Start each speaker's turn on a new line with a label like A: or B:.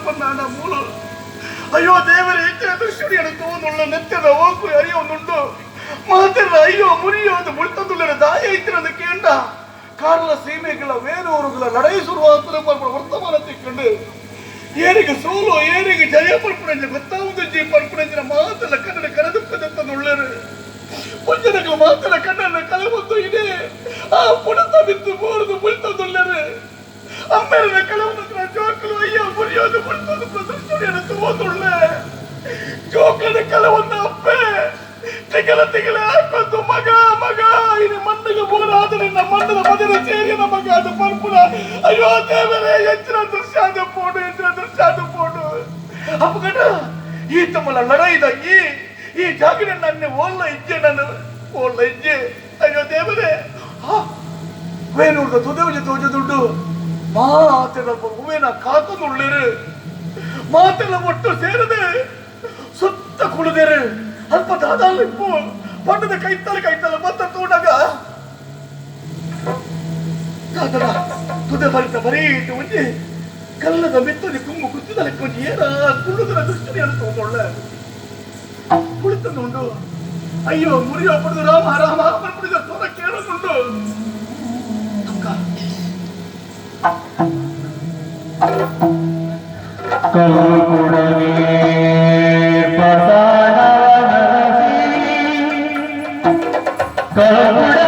A: പൊന്നാണ് മൂള്. അയ്യോ ദേവരെ ഇത്ര ദൃശ്യം തോന്നുള്ള നെറ്റದ ಹೋಗು ಅರಿಯೋನುಂಡು ಮಾತೆಲ್ಲ ಅಯ್ಯೋ ಮುರಿಯೋದು ಮುಳ್ತಂದುಳ್ಳರ ದಾಯ ಇತ್ತಿರದು ಕೇಂಡ ಕಾರಲ ಸೀಮೆಗಳ ವೇರೂರುಗಳ ಲಡೈ ಶುರುವಾತನ ವರ್ತಮಾನ ತಿಕ್ಕೊಂಡು ಏನಿಗೆ ಸೋಲು ಏನಿಗೆ ಜಯ ಪಡ್ಪುಣಂಜ ಗೊತ್ತಾವುದು ಜಿ ಪಡ್ಪುಣಂಜಿನ ಮಾತೆಲ್ಲ ಕನ್ನಡ ಕರೆದುಪ್ಪದಂತನುಳ್ಳರು ಮುಂಜನಗಳು ಮಾತೆಲ್ಲ ಕಣ್ಣನ್ನ ಕಲವತ್ತು ಇದೆ ಆ ಪುಣತ ಬಿದ್ದು ಬೋರ್ದು ಮುಳ್ತಂದುಳ್ಳರು ಅಮ್ಮೆರನ ಕಲವನ್ನ ಜೋಕಲು ಅಯ್ಯೋ ಮುರಿಯೋದು ಮುಳ್ತಂದು ಪ್ರದರ್ಶನ ತೋದುಳ್ಳ ಜೋಕನ ಕಲವನ್ನ ಅಪ್ಪೆ ತಿಗಲ ತಿಗಲ ಹಾಕೊಂಡು ಮಗ ಮಗ ಇನ್ನು ಮಣ್ಣಿಗೆ ಬೋರಾದ ನಿನ್ನ ಮಣ್ಣದ ಮದರ ಸೇರಿನ ಮಗ ಅದು ಪರ್ಪುರ ಅಯ್ಯೋ ದೇವರೇ ಹೆಚ್ಚಿನ ದೃಶ್ಯಾದ ಪೋಡು ಅಪ್ಪಗಡ ಈ ತಮ್ಮಲ ಲಡೈದ ಈ ಜಾಗಿನ ನನ್ನ ಓಲ್ಲ ಇಜ್ಜೆ ನಾನು ಓಲ್ಲ ಇಜ್ಜೆ ಅಯ್ಯೋ ದೇವರೇ ವೇಣೂರ್ದ ತುದವಿಜ ತೋಜ ದುಡ್ಡು ಮಾತೆಲ್ಲ ಹೂವಿನ ಕಾತುಳ್ಳಿರು ಮಾತೆಲ್ಲ ಒಟ್ಟು ಸೇರದೆ ಸುತ್ತ ಕುಡಿದೇರು ಅಲ್ಪ ದಾದಾಲಿಪ್ಪು ಪಣ್ಣದ ಕೈತಲ ಮತ್ತ ತೋಡಾಗ ದಾದರ ತುದೆ ಬರಿತ ಬರೀಟು ಒಂಜಿ ಕಲ್ಲದ ಮೆತ್ತದಿ ಕುಂಗು ಕುತ್ತಿದಲ್ಲಿ ಕೊಂಚ ಏನ ಕುಳ್ಳುದರ ದೃಷ್ಟಿ ತೋಕೊಳ್ಳ ಕುಳಿತುಂಡು ಅಯ್ಯೋ ಮುರಿಯೋ ಪಡೆದು ರಾಮ ಪಡಿದ ಸ್ವರ ಕೇಳುದುಂಡು
B: ಕಲ್ಲುಕುಡವೇ ಪಸಾಡವನಸಿ ಕಲ್ಲುಕುಡ